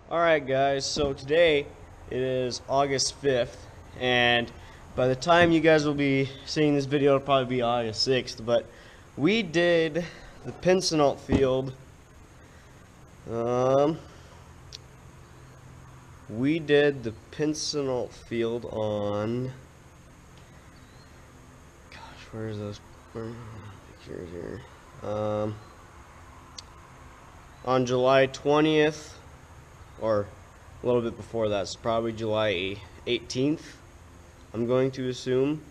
Alright guys, so today it is August 5th, and by the time you guys will be seeing this video, it'll probably be August 6th, but we did the Pinsoneault field, on, gosh, where's those pictures here, on July 20th, or a little bit before that, so probably July 18th, I'm going to assume,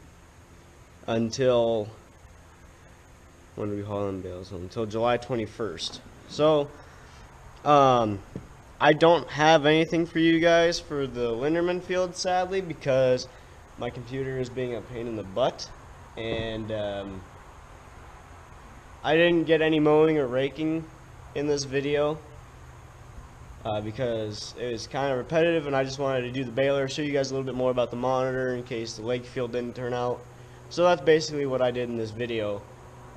until, when do we haul in bales? Until July 21st. So, I don't have anything for you guys for the Linderman field, sadly, because my computer is being a pain in the butt, and I didn't get any mowing or raking in this video. Because it was kind of repetitive, and I just wanted to do the baler, show you guys a little bit more about the monitor in case the lake field didn't turn out. So that's basically what I did in this video.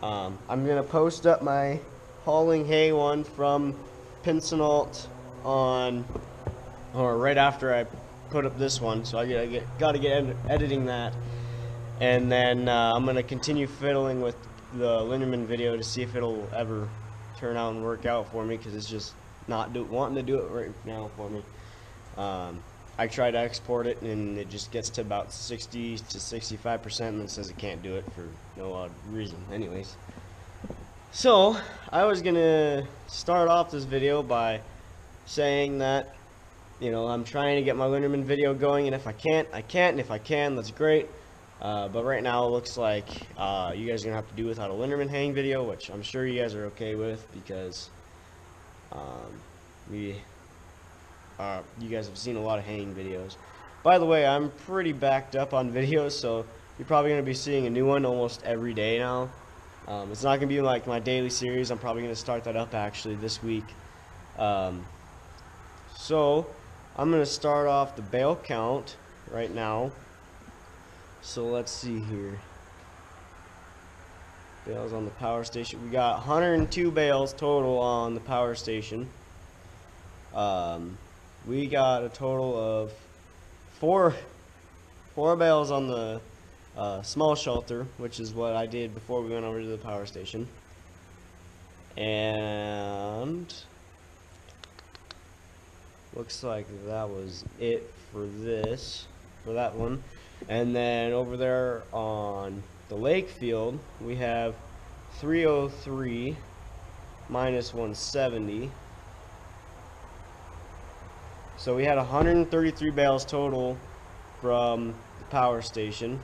I'm going to post up my hauling hay one from Pinsoneault on, or right after I put up this one, so I gotta get editing that. And then I'm going to continue fiddling with the Linderman video to see if it'll ever turn out and work out for me, because it's just not wanting to do it right now for me. I try to export it and it just gets to about 60 to 65% and then says it can't do it for no odd reason. Anyways, so I was gonna start off this video by saying that, you know, I'm trying to get my Linderman video going, and if I can't, I can't, and if I can, that's great. But right now it looks like you guys are gonna have to do without a Linderman hang video, which I'm sure you guys are okay with, because you guys have seen a lot of hanging videos. By the way, I'm pretty backed up on videos, so you're probably going to be seeing a new one almost every day now. It's not going to be like my daily series. I'm probably going to start that up actually this week. So I'm going to start off the bale count right now. So let's see here. Bales on the power station. We got 102 bales total on the power station. We got a total of four bales on the small shelter, which is what I did before we went over to the power station. And looks like that was it for that one. And then over there on the lake field, we have 303 minus 170. So we had 133 bales total from the power station.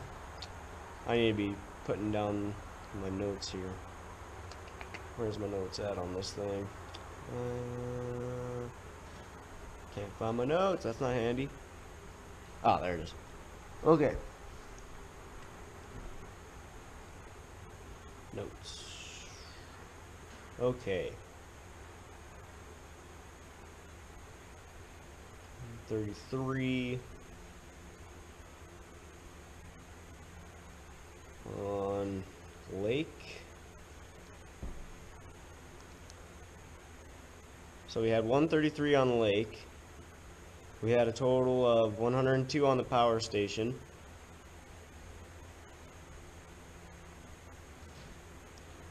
I need to be putting down my notes here. Where's my notes at on this thing? Can't find my notes. That's not handy. Ah, there it is. Okay. Notes. Okay. 33 on lake. So we had 133 on the lake. We had a total of 102 on the power station.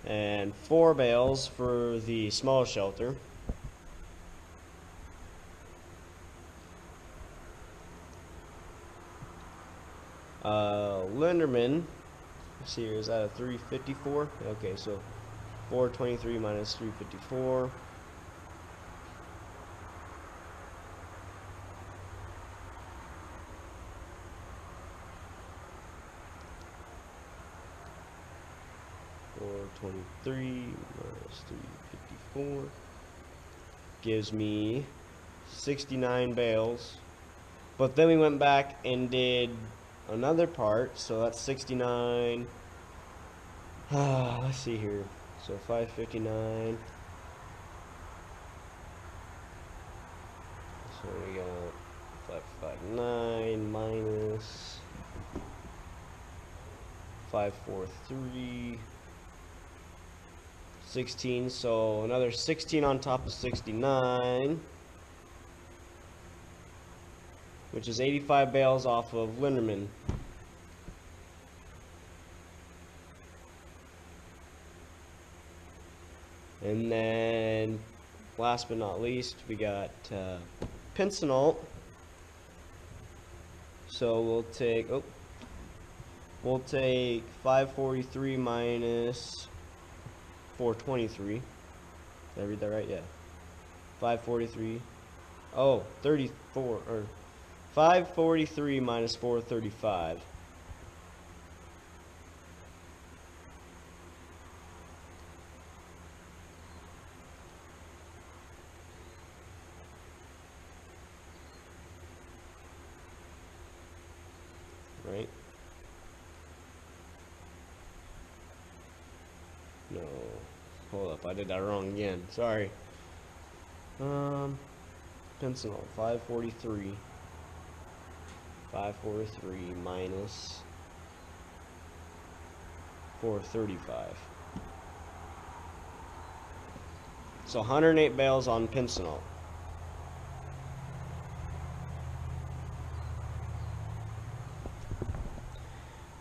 And 4 bales for the small shelter. Linderman, let's see here, is that a 354? Okay, so 423 minus 354. $423 minus 354 gives me 69 bales. But then we went back and did another part, so that's 69. Let's see here. So 559. So we got 559 minus 543. 16, so another 16 on top of 69. which is 85 bales off of Linderman. And then, last but not least, we got Pinsoneault. So we'll take 543 minus 423. Did I read that right? Yeah. 543. Oh, 34 or 543 minus 435. Right? No. Hold up, I did that wrong again. Sorry. Pinsoneault, 543. 543 minus 435. So 108 bales on Pinsoneault.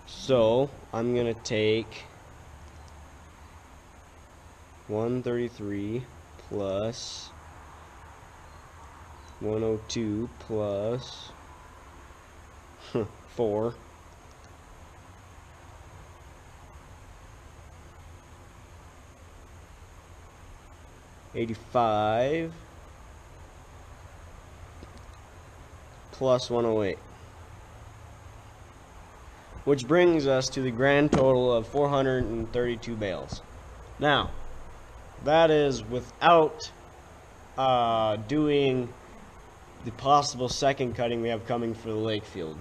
So I'm gonna take 133 plus 102 plus 4 85 plus 108, which brings us to the grand total of 432 bales. Now, that is without doing the possible second cutting we have coming for the lake field.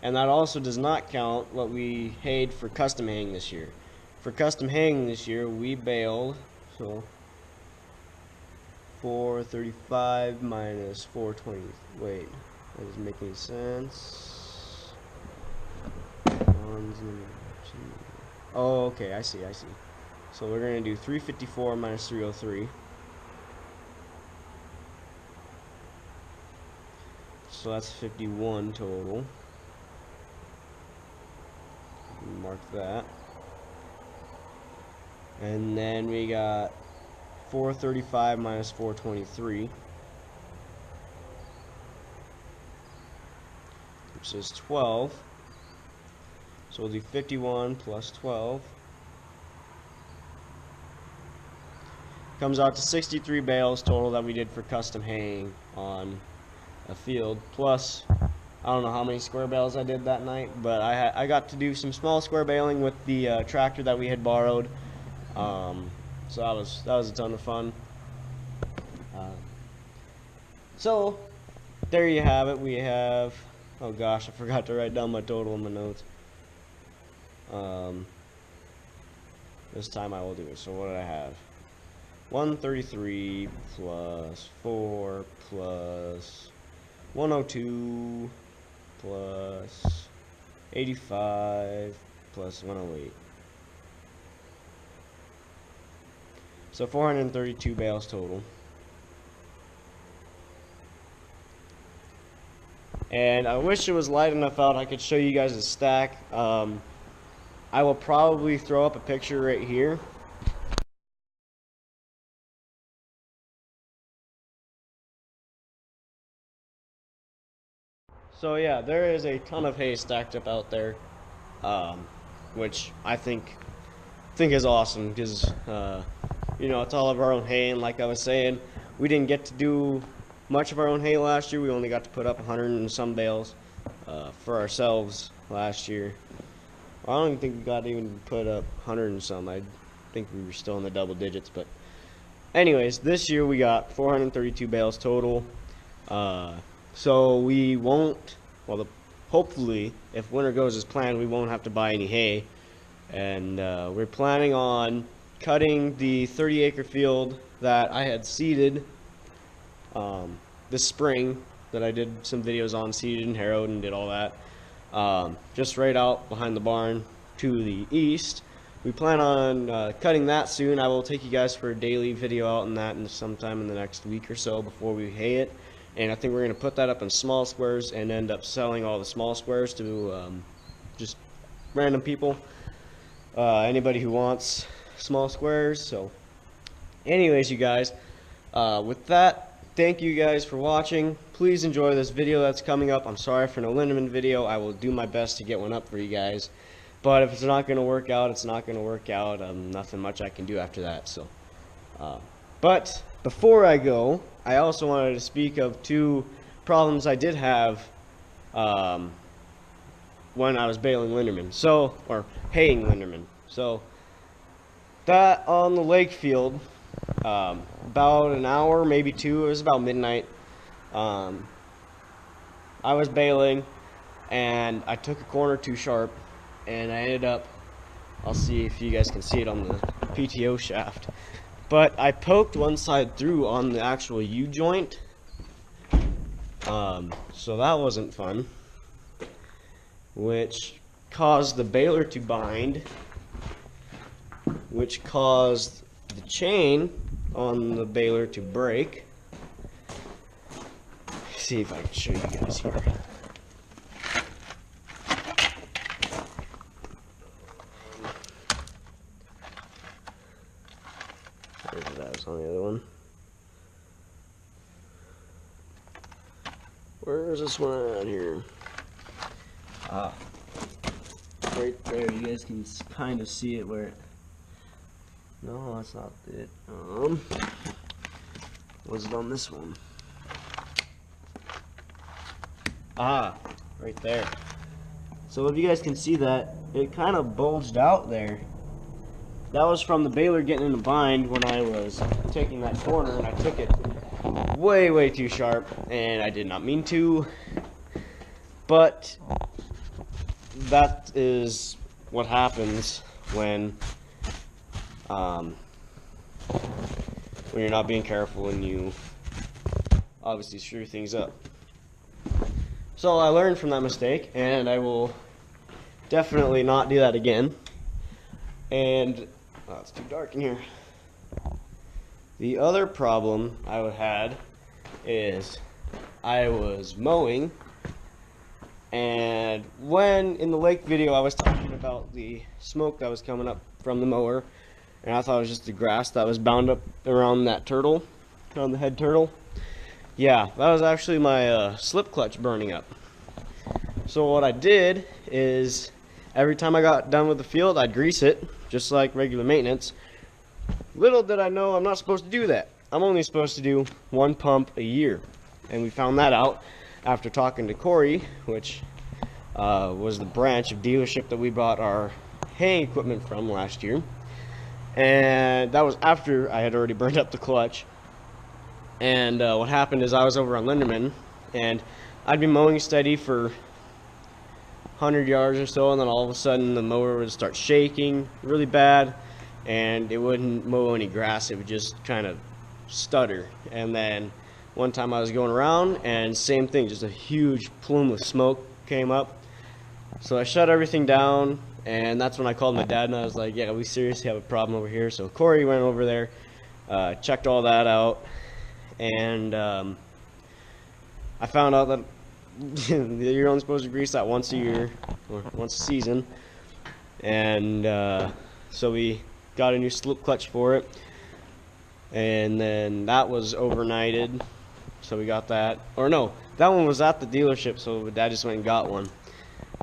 And that also does not count what we hayed for custom haying this year. For custom haying this year, we baled, so 435 minus 420. Wait, that doesn't make any sense. Oh, okay, I see. So we're going to do 354 minus 303. So that's 51 total. Mark that. And then we got 435 minus 423, which is 12. So we'll do 51 plus 12. Comes out to 63 bales total that we did for custom haying on a field. Plus, I don't know how many square bales I did that night, but I got to do some small square baling with the tractor that we had borrowed. So that was a ton of fun. So there you have it. We have, oh gosh, I forgot to write down my total in my notes. This time I will do it. So what did I have? 133 plus 4 plus 102 plus 85 plus 108. So 432 bales total. And I wish it was light enough out I could show you guys a stack. I will probably throw up a picture right here. So yeah, there is a ton of hay stacked up out there, which I think is awesome because you know, it's all of our own hay, and like I was saying, we didn't get to do much of our own hay last year. We only got to put up 100 and some bales for ourselves last year. I don't even think we got to even put up 100 and some. I think we were still in the double digits, but anyways, this year we got 432 bales total. So we won't, well, hopefully, if winter goes as planned, we won't have to buy any hay. And we're planning on cutting the 30-acre field that I had seeded this spring, that I did some videos on, seeded and harrowed and did all that. Just right out behind the barn to the east. We plan on cutting that soon. I will take you guys for a daily video out on that sometime in the next week or so before we hay it. and I think we're going to put that up in small squares and end up selling all the small squares to just random people, anybody who wants small squares. So anyways, you guys, with that, thank you guys for watching. Please enjoy this video that's coming up. I'm sorry for no Lindemann video. I will do my best to get one up for you guys, but if it's not going to work out, it's not going to work out. Nothing much I can do after that. So but before I go, I also wanted to speak of two problems I did have when I was baling Linderman, or haying Linderman. So that on the lake field, about an hour, maybe two, it was about midnight, I was baling and I took a corner too sharp, and I ended up, I'll see if you guys can see it on the PTO shaft, but I poked one side through on the actual U-joint, so that wasn't fun, which caused the baler to bind, which caused the chain on the baler to break. See if I can show you guys here. That was on the other one. Where is this one around here? Right there. You guys can kind of see it where. No, that's not it. Was it on this one? Right there. So if you guys can see that, it kind of bulged out there. That was from the baler getting in a bind when I was taking that corner, and I took it way too sharp, and I did not mean to, but that is what happens when you're not being careful and you obviously screw things up. So I learned from that mistake, and I will definitely not do that again. And oh, it's too dark in here. The other problem I had is I was mowing, and when in the lake video I was talking about the smoke that was coming up from the mower, and I thought it was just the grass that was bound up around that turtle, around the head turtle. Yeah, that was actually my slip clutch burning up. So what I did is every time I got done with the field, I'd grease it, just like regular maintenance. Little did I know I'm not supposed to do that. I'm only supposed to do one pump a year. And we found that out after talking to Corey, which was the branch of dealership that we bought our haying equipment from last year. And that was after I had already burned up the clutch. And what happened is I was over on Linderman, and I'd be mowing steady for 100 yards or so, and then all of a sudden the mower would start shaking really bad, and it wouldn't mow any grass. It would just kind of stutter. And then one time I was going around, and same thing, just a huge plume of smoke came up. So I shut everything down, and that's when I called my dad, and I was like, yeah, we seriously have a problem over here. So Corey went over there, checked all that out, and I found out that you're only supposed to grease that once a year, or once a season. And so we got a new slip clutch for it, and then that was overnighted, so we got that. Or no, that one was at the dealership, so Dad just went and got one.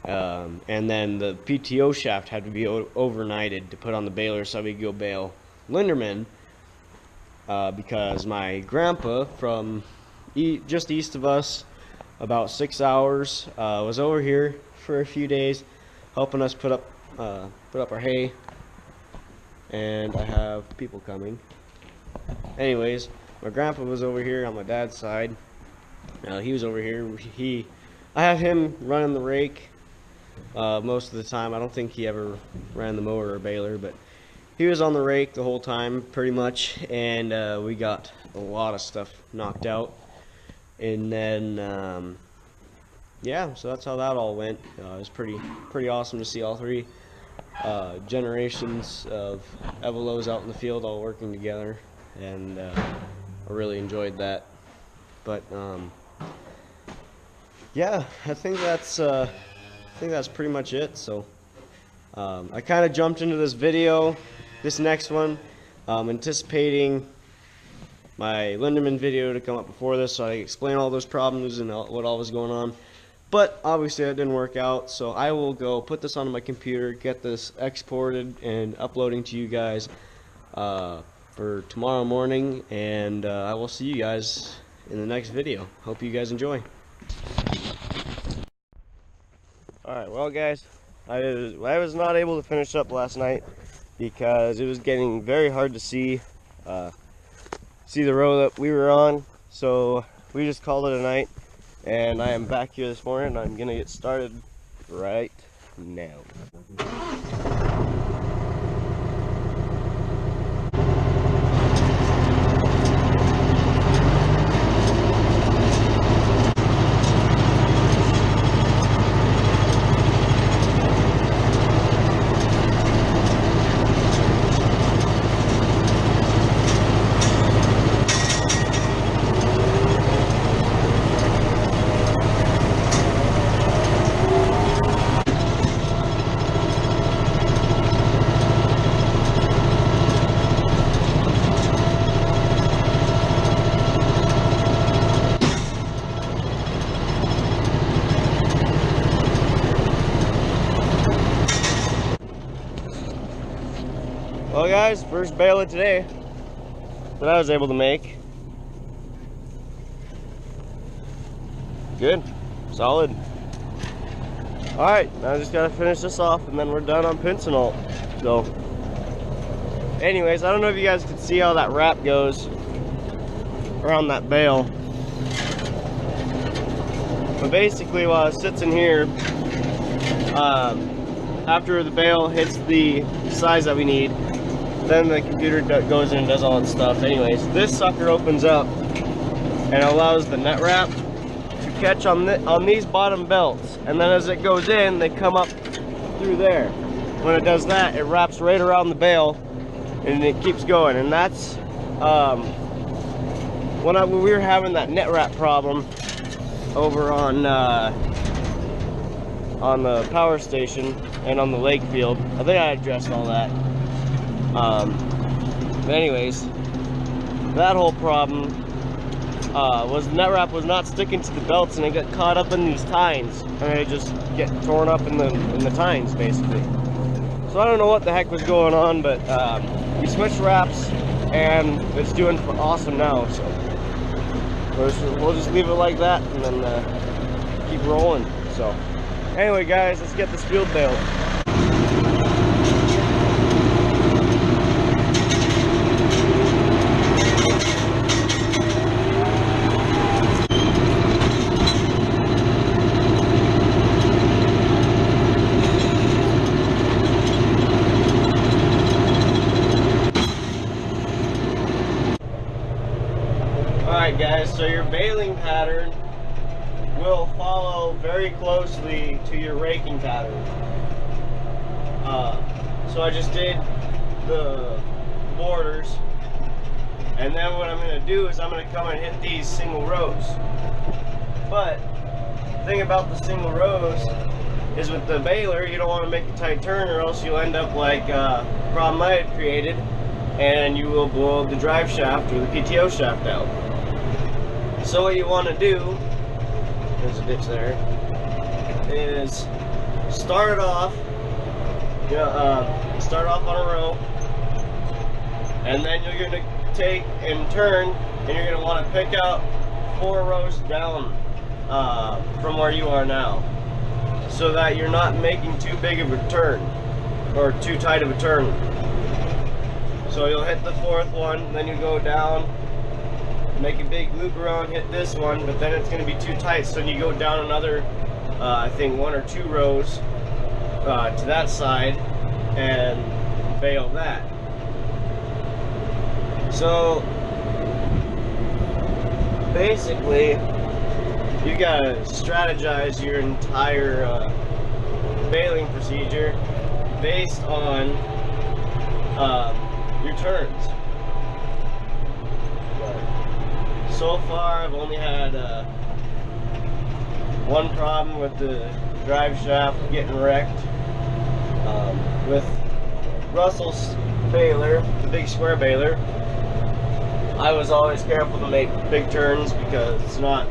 And then the PTO shaft had to be overnighted to put on the baler so we could go bale Linderman, because my grandpa from just east of us, about 6 hours, was over here for a few days helping us put up our hay. And I have people coming. Anyways, my grandpa was over here on my dad's side. He was over here. I had him running the rake most of the time. I don't think he ever ran the mower or baler, but he was on the rake the whole time pretty much, and we got a lot of stuff knocked out. And then yeah, so that's how that all went. It was pretty awesome to see all three generations of Evolos out in the field all working together, and I really enjoyed that. But yeah, I think that's pretty much it. So I kind of jumped into this video, this next one, anticipating my Linderman video to come up before this, so I explain all those problems and what all was going on. But obviously that didn't work out, so I will go put this onto my computer, get this exported and uploading to you guys for tomorrow morning, and I will see you guys in the next video. Hope you guys enjoy. Alright, well guys, I was not able to finish up last night because it was getting very hard to see the row that we were on, so we just called it a night, and I am back here this morning and I'm gonna get started right now. Well guys, first bale of today that I was able to make. Good, solid. Alright, now I just gotta finish this off and then we're done on Pinsoneault. So, anyways, I don't know if you guys can see how that wrap goes around that bale. But basically while it sits in here, after the bale hits the size that we need, then the computer goes in and does all that stuff. Anyways, this sucker opens up and allows the net wrap to catch on these bottom belts, and then as it goes in, they come up through there. When it does that, it wraps right around the bale and it keeps going. And that's when we were having that net wrap problem over on the power station and on the lake field. I think I addressed all that. But anyways, that whole problem was the net wrap was not sticking to the belts, and it got caught up in these tines, and it just get torn up in the tines basically. So I don't know what the heck was going on, but we switched wraps and it's doing awesome now. So we'll just leave it like that and then keep rolling. So anyway guys, let's get this field baled. Alright guys, so your baling pattern will follow very closely to your raking pattern. So I just did the borders, and then what I'm going to do is I'm going to come and hit these single rows. But the thing about the single rows is with the baler, you don't want to make a tight turn, or else you'll end up like problem I had created, and you will blow the drive shaft or the PTO shaft out. So what you want to do, there's a ditch there, is start off on a row, and then you're going to take and turn, and you're going to want to pick out 4 rows down from where you are now, so that you're not making too big of a turn or too tight of a turn. So you'll hit the 4th one, then you go down, make a big loop around, hit this one, but then it's going to be too tight, so you go down another I think 1 or 2 rows to that side and bale that. So basically you gotta strategize your entire baling procedure based on your turns. So far I've only had one problem with the drive shaft getting wrecked. With Russell's baler, the big square baler, I was always careful to make big turns because it's not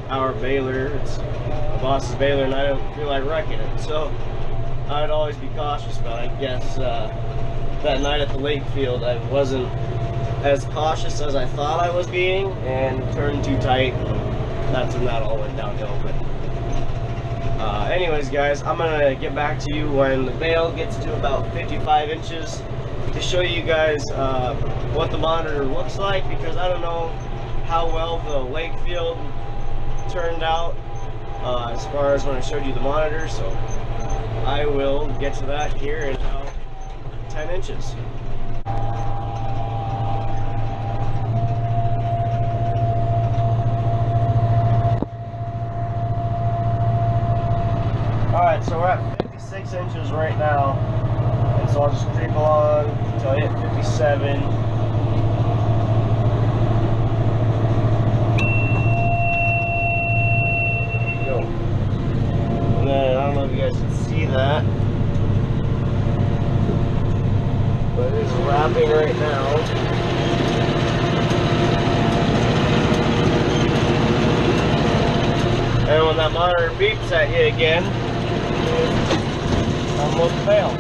our baler, it's the boss's baler, and I don't feel like wrecking it. So I'd always be cautious, but I guess that night at the lake field I wasn't as cautious as I thought I was being and turned too tight, and that's when that all went downhill. But anyways guys, I'm gonna get back to you when the bale gets to about 55 inches to show you guys what the monitor looks like, because I don't know how well the lake field turned out as far as when I showed you the monitor, so I will get to that here in about 10 inches. Alright, so we're at 56 inches right now, and so I'll just creep along until I hit 57. Go. And then, I don't know if you guys can see that, but it is wrapping right now. And when that monitor beeps at you again, almost failed.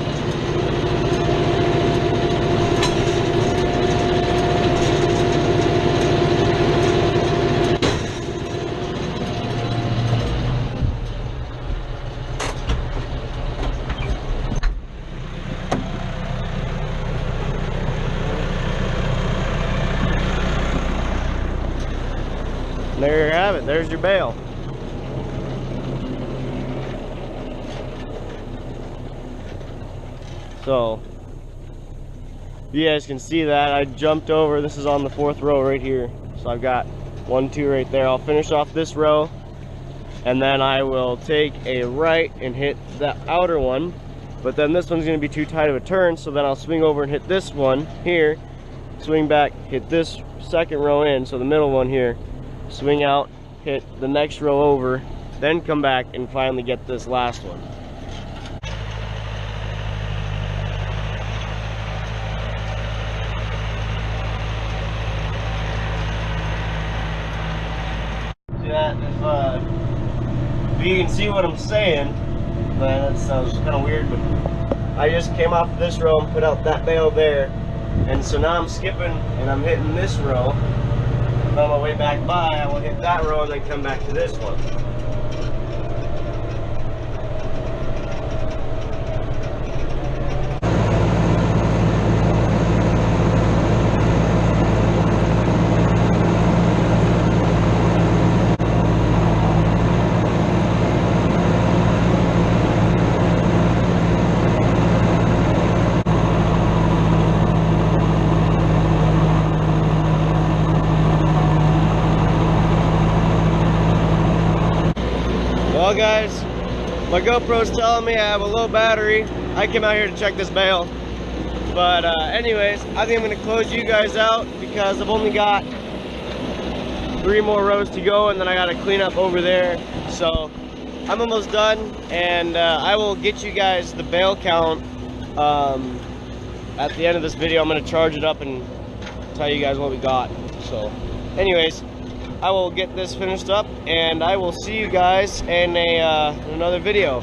There you have it. There's your bale. So, you guys can see that I jumped over. This is on the 4th row right here. So I've got 1, 2 right there. I'll finish off this row, and then I will take a right and hit the outer one. But then this one's going to be too tight of a turn, so then I'll swing over and hit this one here, swing back, hit this second row in, so the middle one here, swing out, hit the next row over, then come back and finally get this last one. That if you can see what I'm saying, man, that sounds kind of weird, but I just came off of this row and put out that bale there, and so now I'm skipping and I'm hitting this row, and on my way back by I will hit that row and then come back to this one. Well guys, my GoPro's telling me I have a low battery. I came out here to check this bale. But anyways, I think I'm going to close you guys out because I've only got 3 more rows to go, and then I got to clean up over there. So I'm almost done, and I will get you guys the bale count at the end of this video. I'm going to charge it up and tell you guys what we got. So anyways, I will get this finished up, and I will see you guys in another video.